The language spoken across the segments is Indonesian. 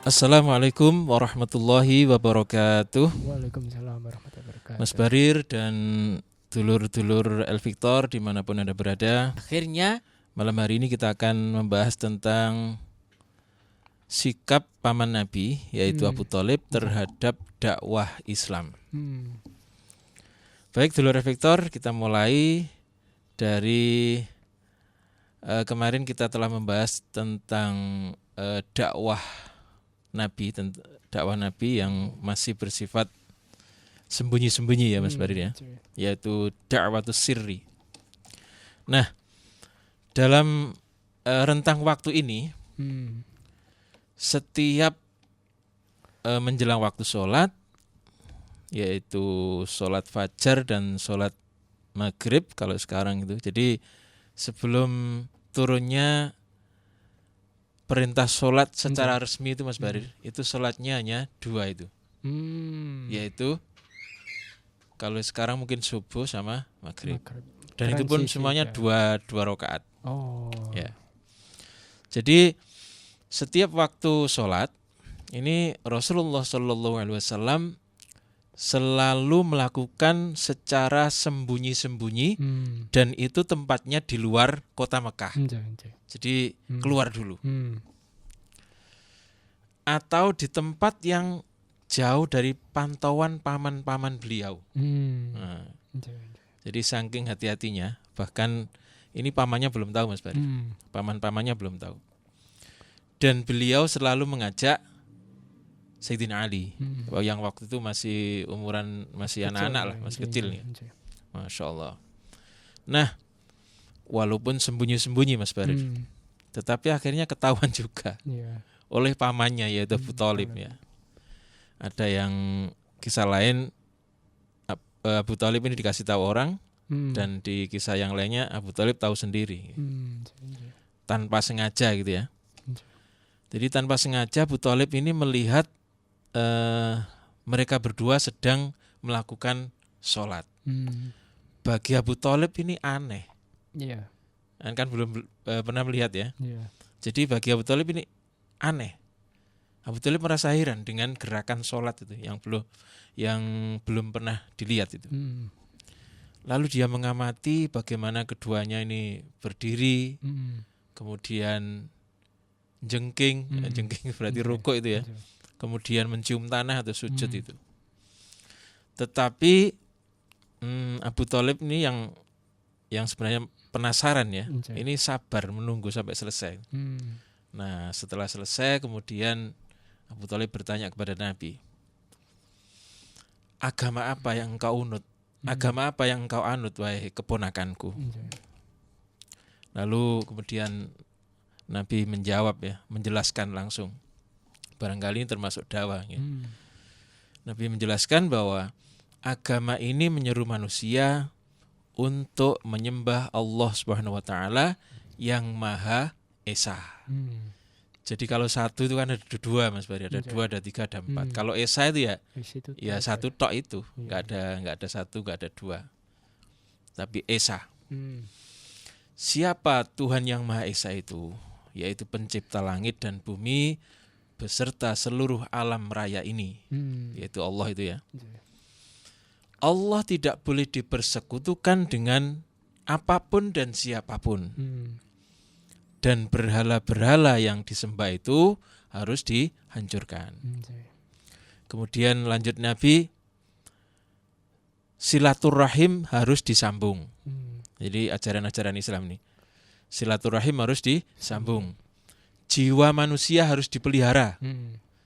Assalamualaikum warahmatullahi wabarakatuh. Waalaikumsalam warahmatullahi wabarakatuh. Mas Barir dan dulur-dulur El Victor dimanapun Anda berada. Akhirnya malam hari ini kita akan membahas tentang sikap paman Nabi, yaitu Abu Thalib terhadap dakwah Islam. Baik dulur El Victor, kita mulai dari kemarin kita telah membahas tentang dakwah Nabi yang masih bersifat sembunyi-sembunyi ya Mas Barir ya, yaitu da'watus sirri. Nah, dalam rentang waktu ini, setiap menjelang waktu sholat, yaitu sholat fajar dan sholat maghrib kalau sekarang itu. Jadi sebelum turunnya perintah sholat secara resmi itu Mas Barir, itu sholatnya hanya 2 itu, yaitu kalau sekarang mungkin subuh sama maghrib. Dan itu pun semuanya dua rakaat. Ya. Jadi setiap waktu sholat ini Rasulullah SAW selalu melakukan secara sembunyi-sembunyi, dan itu tempatnya di luar kota Mekah. Jadi keluar dulu. Atau di tempat yang jauh dari pantauan paman-paman beliau. Nah, jadi saking hati-hatinya, bahkan ini pamannya belum tahu Mas Barir. Paman-pamannya belum tahu. Dan beliau selalu mengajak Sayyidina Ali, yang waktu itu masih umuran, masih anak-anak lah, masih kecil nih. Masya Allah. Nah, walaupun sembunyi-sembunyi Mas Barir, tetapi akhirnya ketahuan juga oleh pamannya, yaitu Abu Thalib ya. Ada yang kisah lain, Abu Thalib ini dikasih tahu orang, dan di kisah yang lainnya Abu Thalib tahu sendiri, tanpa sengaja gitu ya. Jadi tanpa sengaja Abu Thalib ini melihat mereka berdua sedang melakukan sholat. Bagi Abu Thalib ini aneh, kan belum pernah melihat ya. Jadi bagi Abu Thalib ini aneh. Abu Thalib merasa heran dengan gerakan sholat itu yang belum pernah dilihat itu. Lalu dia mengamati bagaimana keduanya ini berdiri, kemudian jengking berarti rukuk itu ya. Kemudian mencium tanah atau sujud itu. Tetapi Abu Thalib ini yang sebenarnya penasaran ya, ini sabar menunggu sampai selesai. Nah, setelah selesai kemudian Abu Thalib bertanya kepada Nabi, agama apa yang engkau unut? Agama apa yang engkau anut, wahai keponakanku? Lalu kemudian Nabi menjawab ya, menjelaskan langsung. Barangkali ini termasuk dakwah ya. Nabi menjelaskan bahwa agama ini menyeru manusia untuk menyembah Allah Subhanahu wa taala yang Maha Esa. Jadi kalau satu itu kan ada 2 Mas Bari, ada 2, ada 3, ada 4. Kalau Esa itu ya satu tok itu, enggak ada 1, enggak ada 2. Tapi Esa. Siapa Tuhan yang Maha Esa itu? Yaitu pencipta langit dan bumi beserta seluruh alam raya ini, yaitu Allah itu ya. Allah tidak boleh dipersekutukan dengan apapun dan siapapun. Dan berhala-berhala yang disembah itu harus dihancurkan. Kemudian lanjut Nabi, silaturahim harus disambung. Jadi ajaran-ajaran Islam nih, silaturahim harus disambung. Jiwa manusia harus dipelihara.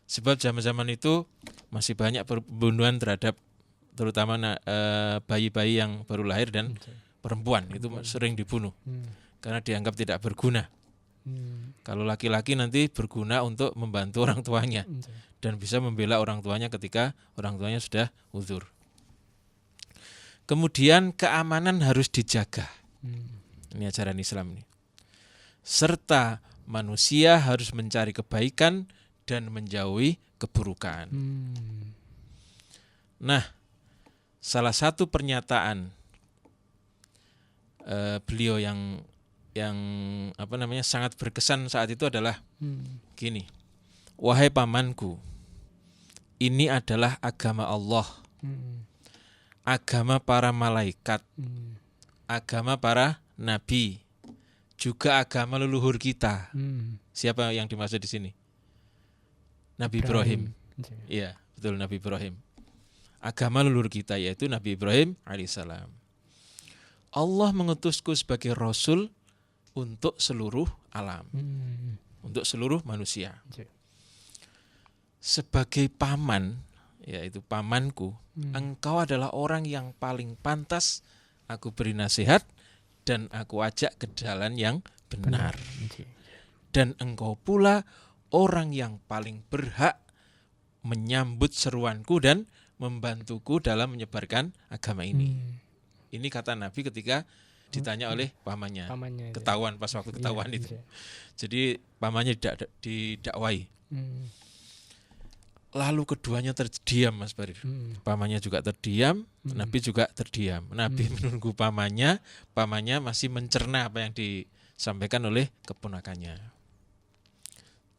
Sebab zaman-zaman itu masih banyak pembunuhan terhadap terutama bayi-bayi yang baru lahir dan perempuan itu sering dibunuh karena dianggap tidak berguna. Kalau laki-laki nanti berguna untuk membantu orang tuanya dan bisa membela orang tuanya ketika orang tuanya sudah uzur. Kemudian keamanan harus dijaga. Ini ajaran Islam ini. Serta manusia harus mencari kebaikan dan menjauhi keburukan. Nah, salah satu pernyataan beliau yang sangat berkesan saat itu adalah gini. wahai pamanku, ini adalah agama Allah, agama para malaikat, agama para nabi, juga agama leluhur kita. Siapa yang dimaksud di sini? Nabi Ibrahim. Iya, betul, Nabi Ibrahim. Agama leluhur kita yaitu Nabi Ibrahim alaihissalam. Allah mengutusku sebagai rasul untuk seluruh alam, untuk seluruh manusia. Sebagai paman, yaitu pamanku, engkau adalah orang yang paling pantas aku beri nasihat dan aku ajak ke jalan yang benar. Dan engkau pula orang yang paling berhak menyambut seruanku dan membantuku dalam menyebarkan agama ini. Ini kata Nabi ketika ditanya oleh pamannya. Ketahuan pas waktu ketahuan itu. Jadi pamannya didakwai. Lalu keduanya terdiam, Mas Barir. Pamannya juga terdiam, Nabi juga terdiam. Nabi menunggu pamannya masih mencerna apa yang disampaikan oleh keponakannya.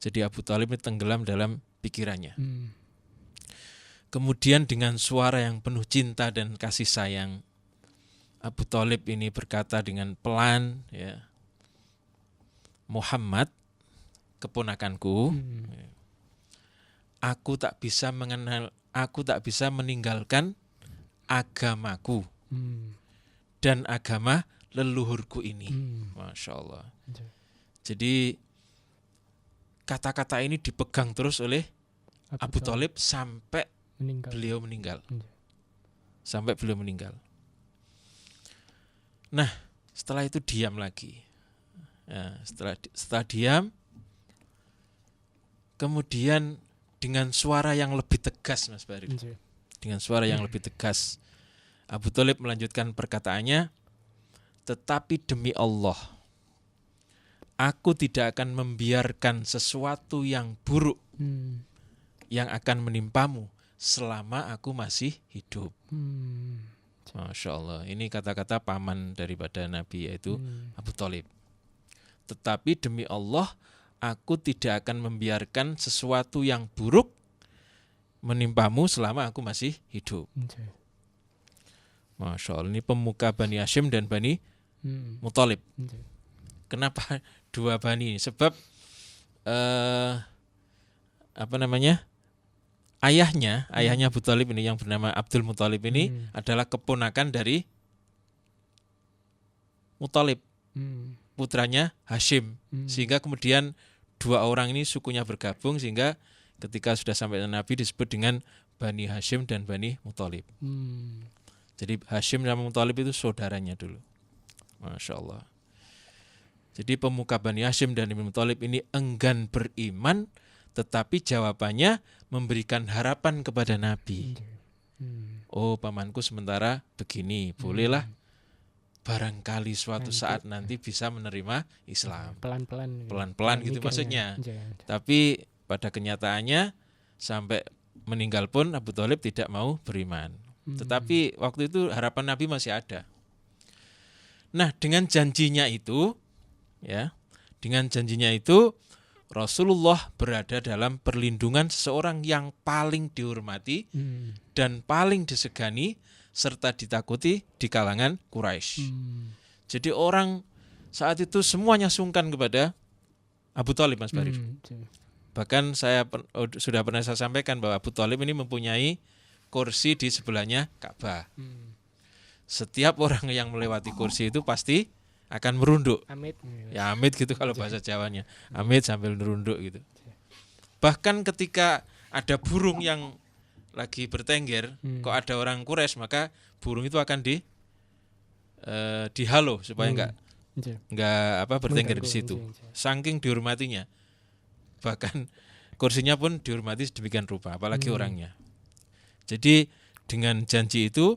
Jadi Abu Thalib ini tenggelam dalam pikirannya. Kemudian dengan suara yang penuh cinta dan kasih sayang, Abu Thalib ini berkata dengan pelan, ya, Muhammad, keponakanku, aku tak bisa meninggalkan agamaku dan agama leluhurku ini. Masya Allah. Jadi kata-kata ini dipegang terus oleh Abu Thalib sampai beliau meninggal. Sampai beliau meninggal. Nah, setelah itu diam lagi. Nah, setelah diam, kemudian dengan suara yang lebih tegas, Mas Barik. Dengan suara yang lebih tegas, Abu Thalib melanjutkan perkataannya, tetapi demi Allah, aku tidak akan membiarkan sesuatu yang buruk yang akan menimpamu selama aku masih hidup. Masya Allah. Ini kata-kata paman daripada Nabi, yaitu Abu Thalib. Tetapi demi Allah, aku tidak akan membiarkan sesuatu yang buruk menimpamu selama aku masih hidup. Masya Allah. Ini pemuka Bani Hashim dan Bani Muthalib. Kenapa dua Bani? Sebab ayahnya Abu Thalib ini yang bernama Abdul Muthalib ini adalah keponakan dari Muthalib, putranya Hashim. Sehingga kemudian dua orang ini sukunya bergabung, sehingga ketika sudah sampai Nabi disebut dengan Bani Hashim dan Bani Muthalib. Jadi Hashim dan Muthalib itu saudaranya dulu. Masya Allah. Jadi pemuka Bani Hashim dan Bani Muthalib ini enggan beriman, tetapi jawabannya memberikan harapan kepada Nabi. Oh, pamanku sementara begini, bolehlah barangkali suatu saat nanti bisa menerima Islam. Pelan-pelan gitu maksudnya. Tapi pada kenyataannya sampai meninggal pun Abu Thalib tidak mau beriman. Tetapi waktu itu harapan Nabi masih ada. Nah, dengan janjinya itu, Rasulullah berada dalam perlindungan seseorang yang paling dihormati dan paling disegani serta ditakuti di kalangan Quraisy. Jadi orang saat itu semuanya sungkan kepada Abu Thalib, Mas Barir. Bahkan sudah pernah saya sampaikan bahwa Abu Thalib ini mempunyai kursi di sebelahnya Ka'bah. Setiap orang yang melewati kursi itu pasti akan merunduk. Amit. Ya amit gitu kalau bahasa Jawanya. Amit sambil merunduk gitu. Bahkan ketika ada burung yang lagi bertengger, kok ada orang Quraisy, maka burung itu akan dihalo supaya enggak bertengger di situ. Saking dihormatinya. Bahkan kursinya pun dihormati sedemikian rupa, apalagi orangnya. Jadi dengan janji itu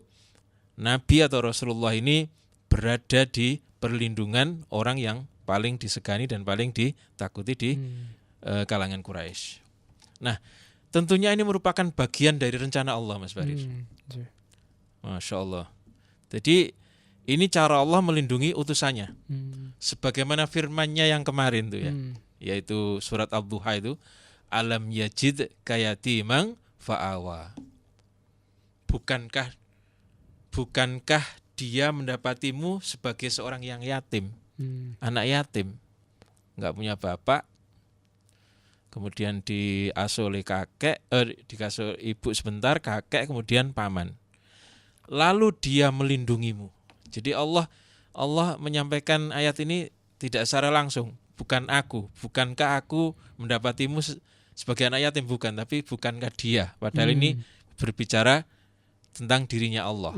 Nabi atau Rasulullah ini berada di perlindungan orang yang paling disegani dan paling ditakuti di kalangan Quraisy. Nah, tentunya ini merupakan bagian dari rencana Allah, Mas Barir. Masya Allah. Jadi ini cara Allah melindungi utusannya. Sebagaimana firman-Nya yang kemarin tuh ya, yaitu surat Ad-Duha itu, alam yajid kayatimang fa'awa. Bukankah dia mendapatimu sebagai seorang yang yatim, anak yatim, nggak punya bapak, kemudian diasuh oleh dikasuh ibu sebentar, kakek, kemudian paman. Lalu dia melindungimu. Jadi Allah menyampaikan ayat ini tidak secara langsung. Bukankah aku mendapatimu sebagai anak yatim, bukan, tapi bukankah dia. Padahal ini berbicara tentang dirinya Allah.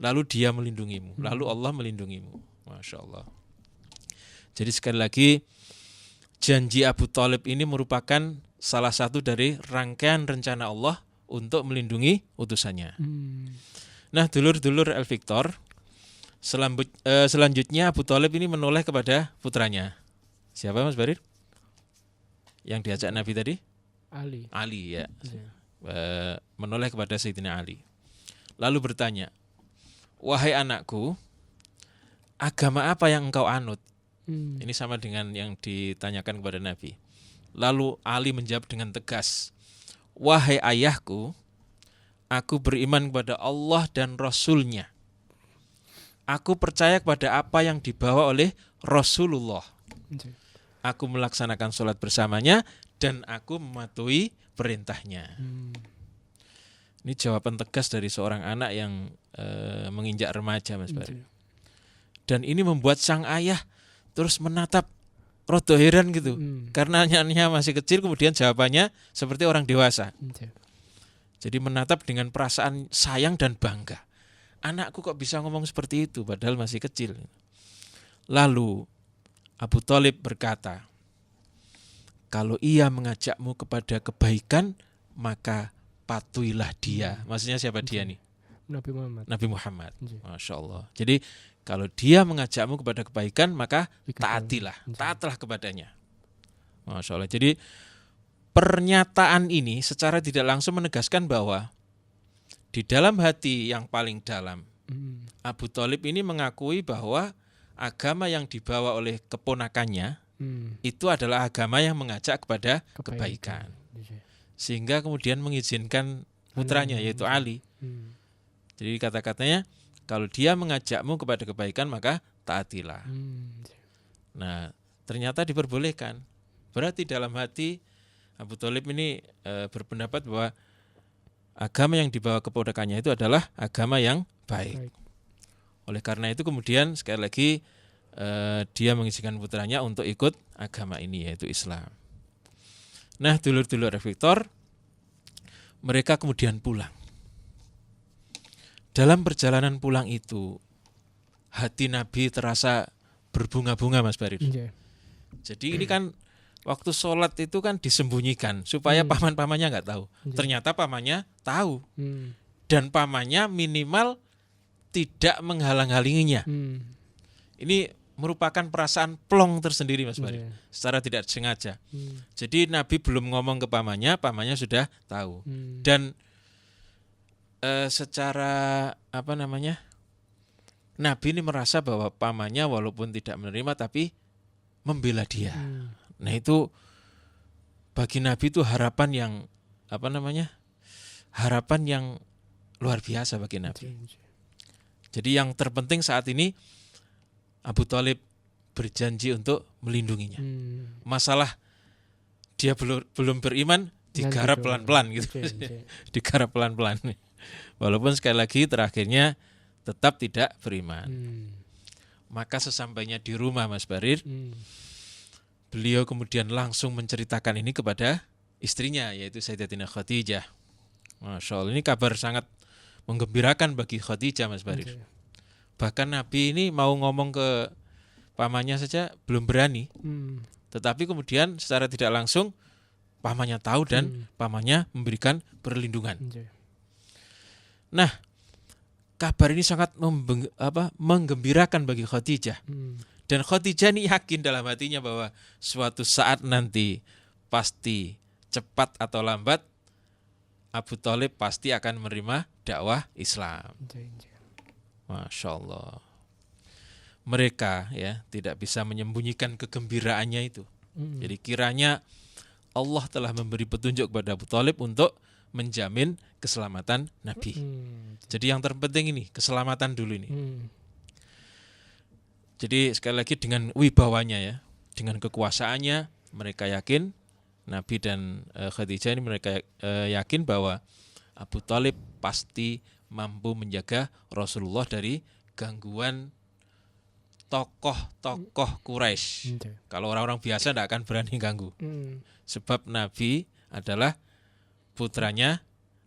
Lalu dia melindungimu. Lalu Allah melindungimu. Masya Allah. Jadi sekali lagi, janji Abu Thalib ini merupakan salah satu dari rangkaian rencana Allah untuk melindungi utusannya. Nah, dulur-dulur El-Victor, selanjutnya Abu Thalib ini menoleh kepada putranya. Siapa Mas Barir? Yang diajak Nabi tadi? Ali ya. Menoleh kepada Sayyidina Ali. Lalu bertanya, wahai anakku, agama apa yang engkau anut? Ini sama dengan yang ditanyakan kepada Nabi. Lalu Ali menjawab dengan tegas, wahai ayahku, aku beriman kepada Allah dan Rasul-Nya. Aku percaya kepada apa yang dibawa oleh Rasulullah. Aku melaksanakan sholat bersamanya dan aku mematuhi perintahnya. Ini jawaban tegas dari seorang anak yang menginjak remaja, Mas Bari. Dan ini membuat sang ayah terus menatap, rodo heran gitu. Karena anaknya masih kecil, kemudian jawabannya seperti orang dewasa. Jadi menatap dengan perasaan sayang dan bangga. Anakku kok bisa ngomong seperti itu padahal masih kecil. Lalu Abu Thalib berkata, kalau ia mengajakmu kepada kebaikan, maka patuhilah dia. Maksudnya siapa dia nih? Nabi Muhammad. Masya Allah. Jadi kalau dia mengajakmu kepada kebaikan, maka taatlah kepadanya. Masya Allah. Jadi pernyataan ini secara tidak langsung menegaskan bahwa di dalam hati yang paling dalam, Abu Thalib ini mengakui bahwa agama yang dibawa oleh keponakannya itu adalah agama yang mengajak kepada kebaikan. Sehingga kemudian mengizinkan putranya yaitu Ali. Jadi kata-katanya, kalau dia mengajakmu kepada kebaikan maka taatilah. Nah, ternyata diperbolehkan. Berarti dalam hati Abu Thalib ini berpendapat bahwa agama yang dibawa keponakannya itu adalah agama yang baik. Oleh karena itu kemudian sekali lagi dia mengizinkan putranya untuk ikut agama ini yaitu Islam. Nah, dulur-dulur Victor, mereka kemudian pulang. Dalam perjalanan pulang itu, hati Nabi terasa berbunga-bunga, Mas Barir. Jadi ini kan waktu sholat itu kan disembunyikan supaya paman-pamannya nggak tahu. Ternyata pamannya tahu. Dan pamannya minimal tidak menghalang-halanginya. Ini merupakan perasaan plong tersendiri, Mas Barir. Secara tidak sengaja. Jadi Nabi belum ngomong ke pamannya, pamannya sudah tahu. Dan secara Nabi ini merasa bahwa pamannya walaupun tidak menerima tapi membela dia. Nah, itu bagi Nabi itu harapan yang harapan yang luar biasa bagi Nabi. Jadi yang terpenting saat ini Abu Thalib berjanji untuk melindunginya. Masalah dia belum beriman digarap pelan-pelan gitu. Digarap pelan-pelan. Walaupun sekali lagi terakhirnya tetap tidak beriman. Maka sesampainya di rumah, Mas Barir, beliau kemudian langsung menceritakan ini kepada istrinya yaitu Sayyidatina Khadijah. Masya Allah, ini kabar sangat menggembirakan bagi Khadijah, Mas Barir. Bahkan Nabi ini mau ngomong ke pamannya saja belum berani. Tetapi kemudian secara tidak langsung pamannya tahu dan pamannya memberikan perlindungan. Nah, kabar ini sangat menggembirakan bagi Khadijah. Dan Khadijah ini yakin dalam hatinya bahwa suatu saat nanti pasti cepat atau lambat Abu Thalib pasti akan menerima dakwah Islam. Masya Allah. Mereka ya tidak bisa menyembunyikan kegembiraannya itu. Jadi kiranya Allah telah memberi petunjuk kepada Abu Thalib untuk menjamin keselamatan Nabi. Jadi yang terpenting ini, keselamatan dulu ini. Jadi sekali lagi dengan wibawanya ya, dengan kekuasaannya, mereka yakin, Nabi dan Khadijah ini mereka yakin bahwa Abu Thalib pasti mampu menjaga Rasulullah dari gangguan tokoh-tokoh Quraisy. Kalau orang-orang biasa tidak akan berani ganggu. Sebab Nabi adalah putranya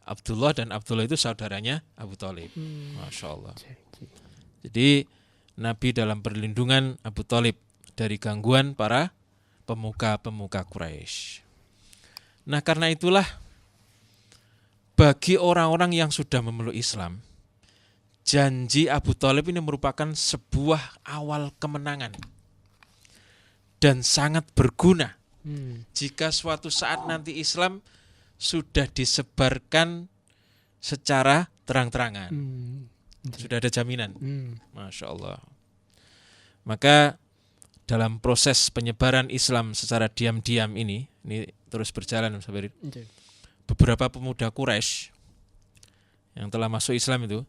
Abdullah dan Abdullah itu saudaranya Abu Thalib. Masya Allah. Jadi Nabi dalam perlindungan Abu Thalib dari gangguan para pemuka-pemuka Quraisy. Nah karena itulah bagi orang-orang yang sudah memeluk Islam, janji Abu Thalib ini merupakan sebuah awal kemenangan dan sangat berguna jika suatu saat nanti Islam sudah disebarkan secara terang-terangan. Sudah ada jaminan. Masya Allah. Maka dalam proses penyebaran Islam secara diam-diam ini terus berjalan sampai beberapa pemuda Quraisy yang telah masuk Islam itu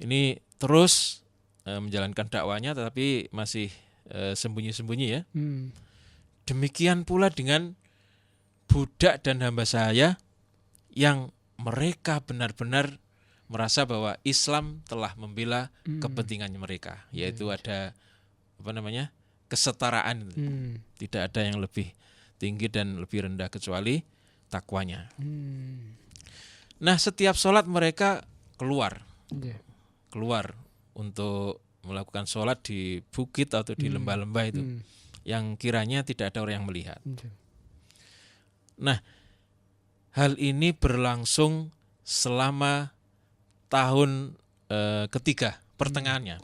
ini terus menjalankan dakwanya tetapi masih sembunyi-sembunyi ya. Demikian pula dengan budak dan hamba sahaya yang mereka benar-benar merasa bahwa Islam telah membela kepentingan mereka, yaitu ada kesetaraan. Tidak ada yang lebih tinggi dan lebih rendah kecuali takwanya. Nah setiap sholat mereka keluar untuk melakukan sholat di bukit atau di lembah-lembah itu yang kiranya tidak ada orang yang melihat. Nah hal ini berlangsung selama tahun ketiga pertengahannya,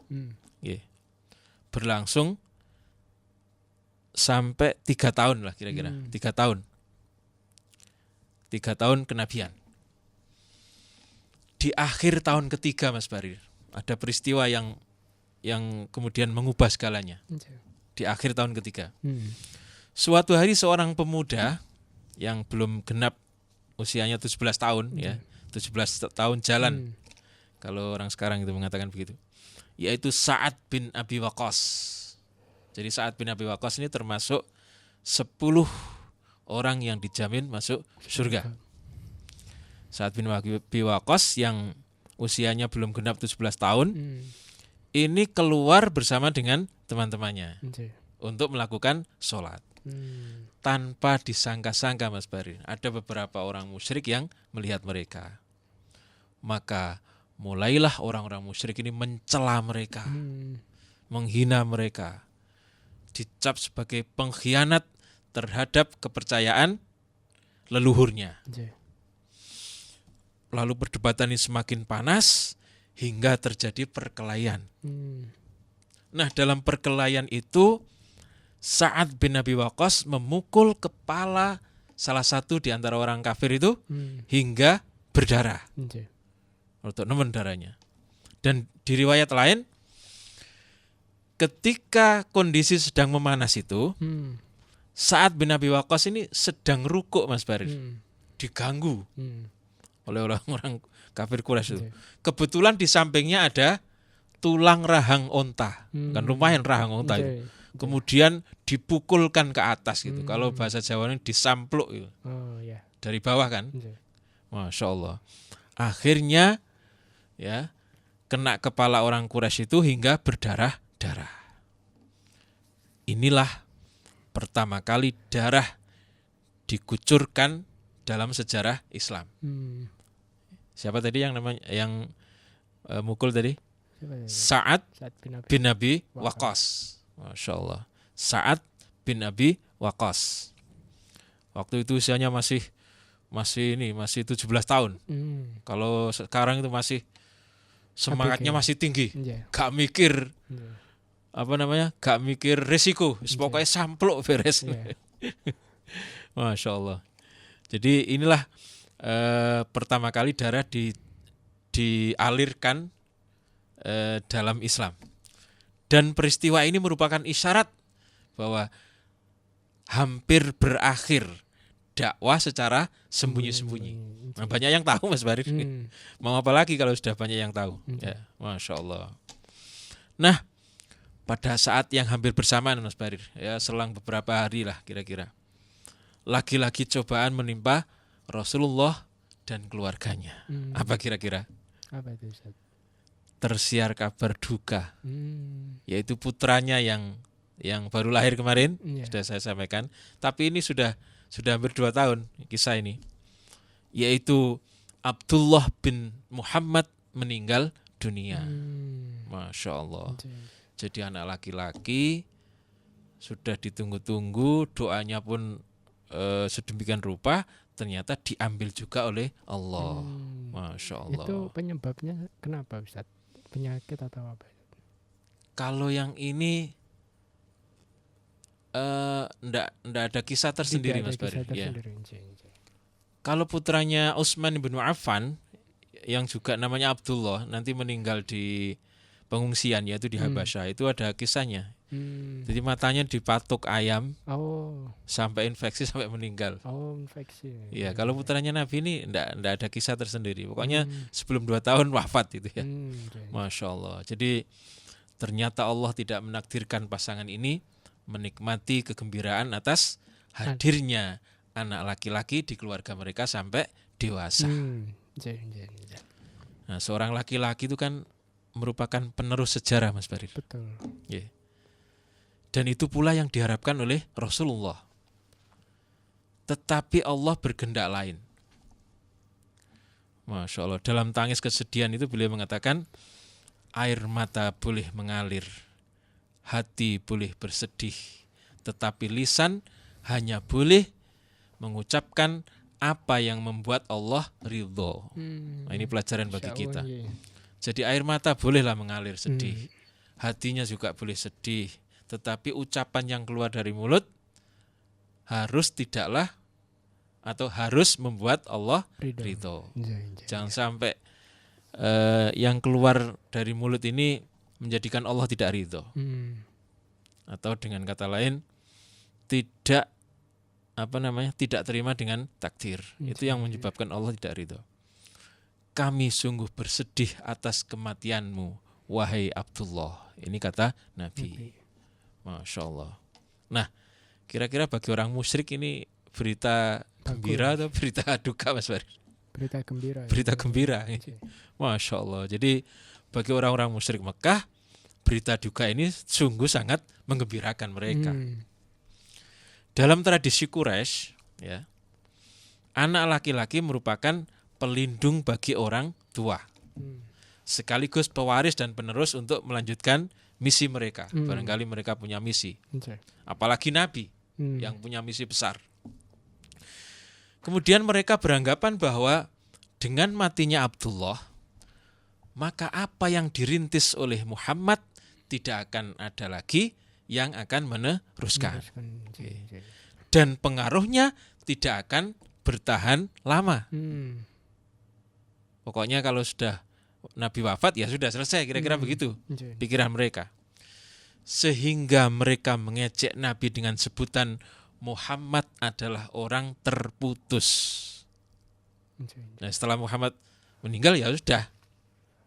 berlangsung sampai 3 tahun lah kira-kira, 3 tahun. 3 tahun kenabian. Di akhir tahun ketiga Mas Barir, ada peristiwa yang kemudian mengubah segalanya. Di akhir tahun ketiga. Suatu hari seorang pemuda yang belum genap usianya 17 tahun ya, 17 tahun jalan. Kalau orang sekarang itu mengatakan begitu. Yaitu Sa'ad bin Abi Waqqas. Jadi Sa'ad bin Abi Waqqas ini termasuk 10 orang yang dijamin masuk surga. Sa'ad bin Abi Waqqas yang usianya belum genap 17 tahun ini keluar bersama dengan teman-temannya untuk melakukan sholat. Tanpa disangka-sangka Mas Barir, ada beberapa orang musyrik yang melihat mereka. Maka mulailah orang-orang musyrik ini mencela mereka, menghina mereka, dicap sebagai pengkhianat terhadap kepercayaan leluhurnya. Lalu perdebatan ini semakin panas hingga terjadi perkelahian. Nah dalam perkelahian itu Sa'ad bin Abi Waqqas memukul kepala salah satu di antara orang kafir itu hingga berdarah. Untuk nemen darahnya. Dan di riwayat lain ketika kondisi sedang memanas itu Sa'ad bin Abi Waqqas ini sedang rukuk Mas Barir, diganggu oleh orang-orang kafir Quraisy itu. Kebetulan di sampingnya ada tulang rahang onta, kan lumayan rahang onta itu. Kemudian dipukulkan ke atas gitu. Kalau bahasa Jawa ini disampluk gitu. Dari bawah kan. Masya Allah. Akhirnya ya kena kepala orang Quraisy itu hingga berdarah-darah. Inilah pertama kali darah dikucurkan dalam sejarah Islam. Siapa tadi yang namanya mukul tadi? Sa'ad bin Abi Waqqas. Masya Allah. Sa'ad bin Abi Waqqas. Waktu itu usianya masih 17 tahun. Kalau sekarang itu masih semangatnya masih tinggi. Gak mikir gak mikir resiko. Pokoknya sampluk beres. Masya Allah. Jadi inilah pertama kali darah dialirkan dalam Islam. Dan peristiwa ini merupakan isyarat bahwa hampir berakhir dakwah secara sembunyi-sembunyi. Nah, banyak yang tahu Mas Barir. Mau apa lagi kalau sudah banyak yang tahu? Ya, Masya Allah. Nah, pada saat yang hampir bersamaan Mas Barir, ya selang beberapa hari lah kira-kira, lagi-lagi cobaan menimpa Rasulullah dan keluarganya. Apa kira-kira? Apa itu Ustaz? Tersiar kabar duka, yaitu putranya yang baru lahir kemarin, sudah saya sampaikan. Tapi ini sudah hampir 2 tahun kisah ini, yaitu Abdullah bin Muhammad meninggal dunia. Masya Allah. Jadi anak laki-laki sudah ditunggu-tunggu, doanya pun sedemikian rupa, ternyata diambil juga oleh Allah. Masya Allah. Itu penyebabnya kenapa Ustaz? Penyakit atau apa? Kalau yang ini ndak ada kisah tersendiri Mas Barir. Ya. Kalau putranya Utsman bin Affan yang juga namanya Abdullah nanti meninggal di pengungsian, yaitu di Habasyah, itu ada kisahnya. Jadi matanya dipatuk ayam sampai infeksi sampai meninggal. Infeksi. Ya, kalau putranya Nabi ini ndak ada kisah tersendiri. Pokoknya sebelum 2 tahun wafat itu ya. Masya Allah. Jadi ternyata Allah tidak menakdirkan pasangan ini menikmati kegembiraan atas hadirnya anak laki-laki di keluarga mereka sampai dewasa. Nah, seorang laki-laki itu kan merupakan penerus sejarah Mas Barir. Betul. Yeah. Dan itu pula yang diharapkan oleh Rasulullah. Tetapi Allah berkehendak lain. Masya Allah. Dalam tangis kesedihan itu beliau mengatakan, air mata boleh mengalir, hati boleh bersedih, tetapi lisan hanya boleh mengucapkan apa yang membuat Allah ridho. Nah, ini pelajaran bagi kita. Jadi air mata bolehlah mengalir sedih, hatinya juga boleh sedih, tetapi ucapan yang keluar dari mulut harus membuat Allah ridho. Jangan sampai yang keluar dari mulut ini menjadikan Allah tidak ridho. Atau dengan kata lain tidak terima dengan takdir. Itu yang menyebabkan Allah tidak ridho. Kami sungguh bersedih atas kematianmu, wahai Abdullah. Ini kata Nabi. Masya Allah. Nah, kira-kira bagi orang musyrik ini berita gembira atau berita duka Mas Barir? Berita gembira. Berita gembira. Masya Allah. Jadi bagi orang-orang musyrik Mekah, berita duka ini sungguh sangat menggembirakan mereka. Dalam tradisi Quraisy, ya, anak laki-laki merupakan pelindung bagi orang tua, sekaligus pewaris dan penerus untuk melanjutkan misi mereka. Barangkali mereka punya misi, apalagi Nabi yang punya misi besar. Kemudian mereka beranggapan bahwa dengan matinya Abdullah, maka apa yang dirintis oleh Muhammad tidak akan ada lagi yang akan meneruskan. Dan pengaruhnya tidak akan bertahan lama. Pokoknya kalau sudah Nabi wafat ya sudah selesai, kira-kira begitu pikiran mereka. Sehingga mereka mengejek Nabi dengan sebutan Muhammad adalah orang terputus. Nah, setelah Muhammad meninggal ya sudah,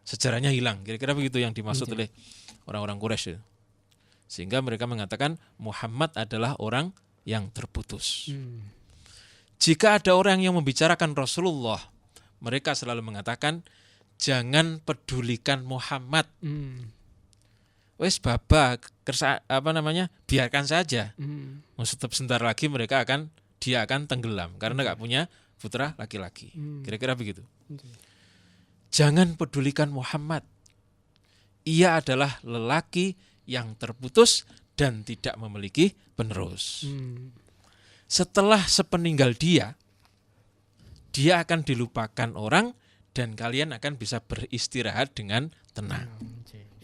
sejarahnya hilang. Kira-kira begitu yang dimaksud oleh orang-orang Quraisy. Sehingga mereka mengatakan Muhammad adalah orang yang terputus. Jika ada orang yang membicarakan Rasulullah, mereka selalu mengatakan jangan pedulikan Muhammad. Wes baba, biarkan saja. Maksud sebentar lagi dia akan tenggelam karena nggak punya putra laki-laki. Kira-kira begitu. Jangan pedulikan Muhammad. Ia adalah lelaki yang terputus dan tidak memiliki penerus. Setelah sepeninggal dia akan dilupakan orang dan kalian akan bisa beristirahat dengan tenang.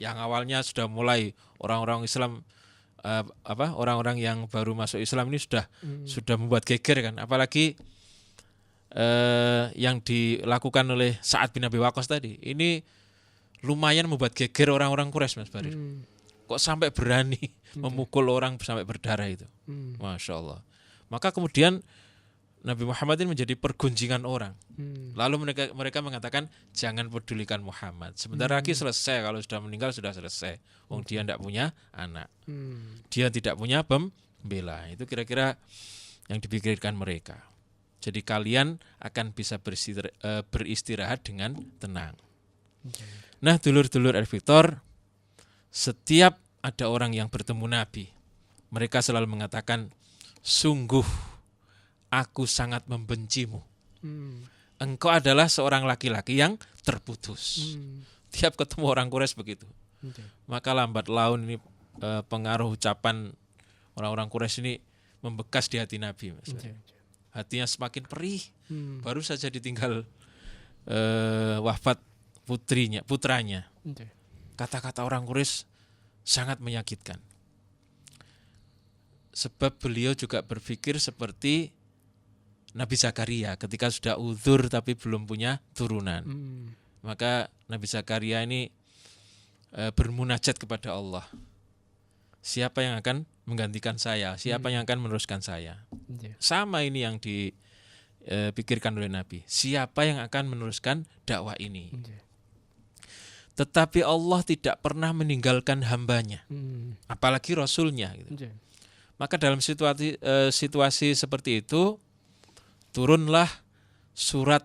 Yang awalnya sudah mulai orang-orang Islam, orang-orang yang baru masuk Islam ini sudah membuat geger kan, apalagi yang dilakukan oleh Sa'ad bin Abi Waqqas tadi. Ini lumayan membuat geger orang-orang Quraisy Mas Barir. Kok sampai berani memukul orang sampai berdarah itu. Masya Allah. Maka kemudian Nabi Muhammad ini menjadi pergunjingan orang. Lalu mereka mengatakan jangan pedulikan Muhammad. Sebentar lagi selesai, kalau sudah meninggal sudah selesai. Dia tidak punya anak. Dia tidak punya pembela. Itu kira-kira yang dipikirkan mereka. Jadi kalian akan bisa beristirahat dengan tenang. Nah, dulur-dulur Victor, setiap ada orang yang bertemu Nabi, mereka selalu mengatakan, sungguh aku sangat membencimu. Engkau adalah seorang laki-laki yang terputus. Tiap ketemu orang Quraisy begitu. Maka lambat laun ini pengaruh ucapan orang-orang Quraisy ini membekas di hati Nabi. Hatinya semakin perih. Baru saja ditinggal wafat putranya. Kata-kata orang Quraisy sangat menyakitkan. Sebab beliau juga berpikir seperti Nabi Zakaria ketika sudah uzur tapi belum punya turunan. Maka Nabi Zakaria ini bermunajat kepada Allah. Siapa yang akan menggantikan saya? Siapa yang akan meneruskan saya? Sama ini yang dipikirkan oleh Nabi. Siapa yang akan meneruskan dakwah ini? Tetapi Allah tidak pernah meninggalkan hambanya, apalagi Rasulnya. Gitu. Maka dalam situasi seperti itu, turunlah surat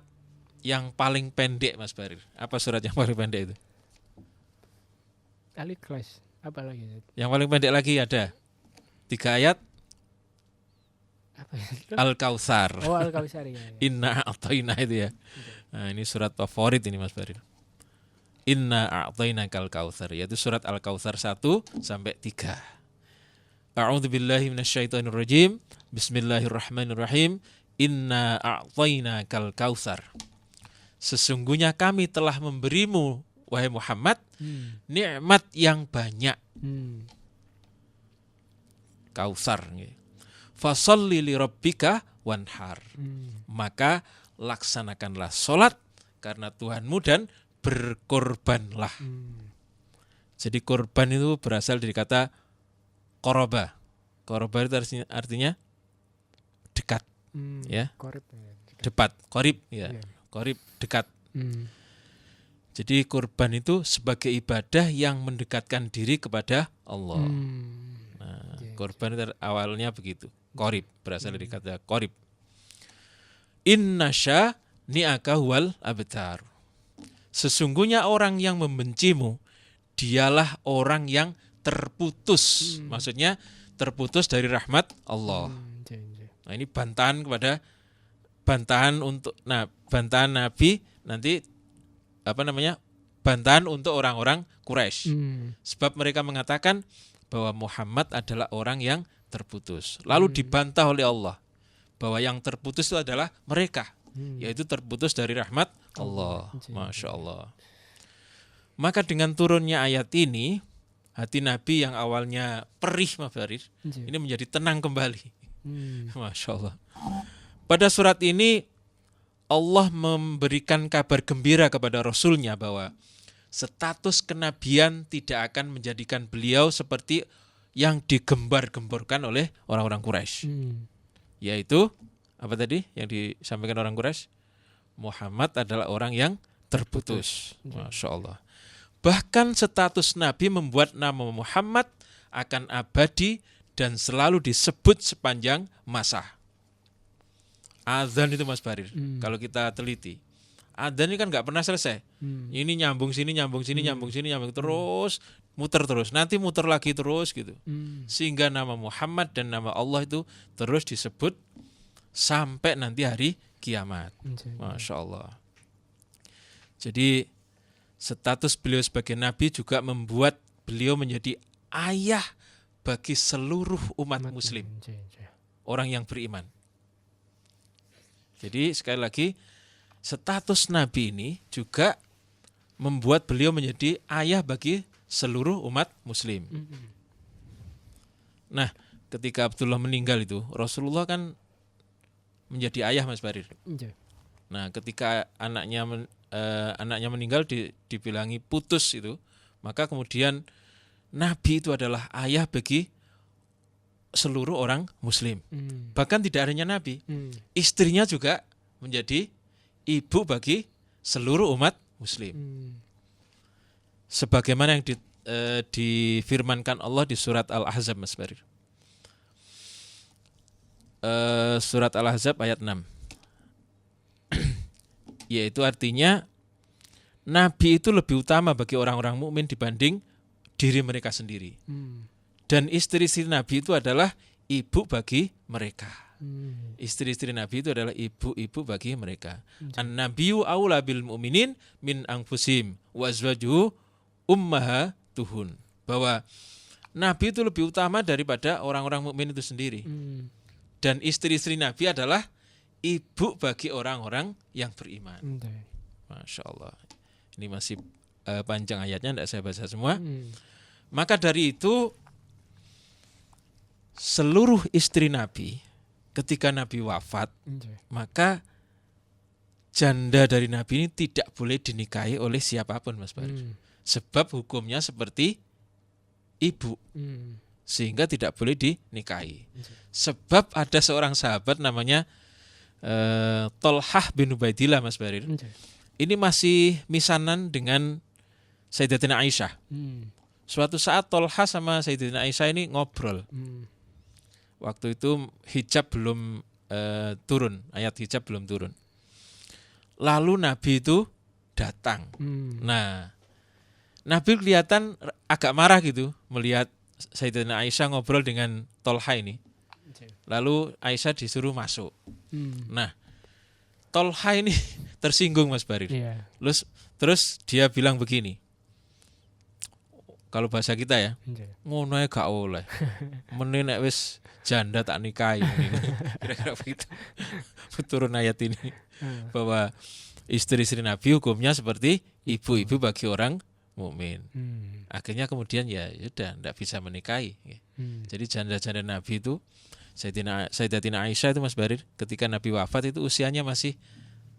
yang paling pendek, Mas Barir. Apa surat yang paling pendek itu? Al-Ikhlas. Apa lagi? Yang paling pendek lagi ada 3 ayat. Apa itu? Al-Kautsar. Oh, Al-Kautsar ya. Inna a'tayna itu ya. Nah, ini surat favorit ini, Mas Barir. Inna a'tainakal kautsar, yaitu surat Al-Kautsar 1 sampai 3. A'udzubillahi minasyaitonirrajim. Bismillahirrahmanirrahim. Inna a'tainakal kautsar. Sesungguhnya kami telah memberimu, wahai Muhammad, nikmat yang banyak. Kautsar. Fasholli li rabbika wanhar. Maka laksanakanlah salat karena Tuhanmu dan berkorbanlah. Jadi korban itu berasal dari kata qoroba. Qoroba itu artinya dekat, ya. Dekat, qorib, ya. Qorib, dekat. Jadi korban itu sebagai ibadah yang mendekatkan diri kepada Allah. Nah, korban itu awalnya begitu. Qorib berasal dari kata qorib. Innasya ni'aka huwal abtar. Sesungguhnya orang yang membencimu, dialah orang yang terputus. Maksudnya terputus dari rahmat Allah. Nah, ini bantahan Nabi nanti bantahan untuk orang-orang Quraisy. Sebab mereka mengatakan bahwa Muhammad adalah orang yang terputus. Lalu dibantah oleh Allah bahwa yang terputus itu adalah mereka, yaitu terputus dari rahmat Allah. Masya Allah. Maka dengan turunnya ayat ini, hati Nabi yang awalnya perih, ini menjadi tenang kembali. Masya Allah. Pada surat ini Allah memberikan kabar gembira kepada Rasulnya bahwa status kenabian tidak akan menjadikan beliau seperti yang digembar-gemborkan oleh orang-orang Quraisy. Yaitu apa tadi yang disampaikan orang Quraisy? Muhammad adalah orang yang terputus. Masya Allah. Bahkan status Nabi membuat nama Muhammad akan abadi dan selalu disebut sepanjang masa. Adzan itu, Mas Barir, kalau kita teliti, adzan ini kan nggak pernah selesai. Ini nyambung sini, nyambung sini, nyambung sini, nyambung terus, muter terus, nanti muter lagi terus gitu. Sehingga nama Muhammad dan nama Allah itu terus disebut sampai nanti hari kiamat. Masya Allah. Jadi status beliau sebagai Nabi juga membuat beliau menjadi ayah bagi seluruh umat Muslim, orang yang beriman. Jadi sekali lagi, status Nabi ini juga membuat beliau menjadi ayah bagi seluruh umat Muslim. Nah, ketika Abdullah meninggal itu, Rasulullah kan menjadi ayah, Mas Barir. Nah, ketika anaknya meninggal dibilangi putus itu, maka kemudian Nabi itu adalah ayah bagi seluruh orang muslim. Bahkan tidak hanya Nabi, istrinya juga menjadi ibu bagi seluruh umat muslim. Sebagaimana yang difirmankan Allah di surat Al-Ahzab, Mas Barir. Surat Al-Ahzab ayat 6. Yaitu artinya Nabi itu lebih utama bagi orang-orang mukmin dibanding diri mereka sendiri. Dan istri-istri Nabi itu adalah ibu bagi mereka. Istri-istri Nabi itu adalah ibu-ibu bagi mereka. An-nabiyyu aula bil mu'minin min anfusihim wa azwajuhu ummahatuhun. Bahwa Nabi itu lebih utama daripada orang-orang mukmin itu sendiri. Dan istri-istri Nabi adalah ibu bagi orang-orang yang beriman. Masya Allah. Ini masih panjang ayatnya, tidak saya baca semua. Maka dari itu seluruh istri Nabi ketika Nabi wafat, maka janda dari Nabi ini tidak boleh dinikahi oleh siapapun, Mas Barir. Sebab hukumnya seperti ibu, sehingga tidak boleh dinikahi. Sebab ada seorang sahabat namanya Tolhah bin Ubaidillah, Mas Barir. Ini masih misanan dengan Sayyidatina Aisyah. Suatu saat Tolhah sama Sayyidatina Aisyah ini ngobrol. Waktu itu hijab belum turun, ayat hijab belum turun. Lalu Nabi itu datang. Nah, Nabi kelihatan agak marah gitu melihat Sayyidatina Aisyah ngobrol dengan Tolhah ini. Lalu Aisyah disuruh masuk. Nah, Tolhah ini tersinggung, Mas Barir. Terus dia bilang begini. Kalau bahasa kita ya, ngono ae gak oleh. Mene nek wis janda tak nikahi. Kira-kira begitu. Turun ayat ini bahwa istri-istri Nabi hukumnya seperti ibu-ibu bagi orang mukmin. Akhirnya kemudian ya sudah tidak bisa menikahi. Jadi janda-janda Nabi itu Sayyidatina Aisyah itu, Mas Barir, ketika Nabi wafat itu usianya masih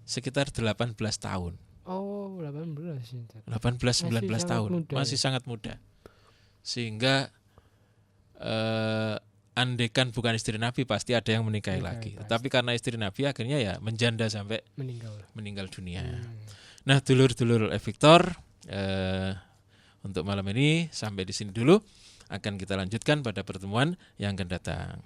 sekitar 18 tahun. Oh, 18. 18-19 tahun. Masih sangat muda. Sehingga andekan bukan istri Nabi pasti ada yang menikahi lagi. Tapi karena istri Nabi akhirnya ya menjanda sampai meninggal dunia. Nah, dulur-dulur Victor, untuk malam ini sampai di sini dulu. Akan kita lanjutkan pada pertemuan yang akan datang.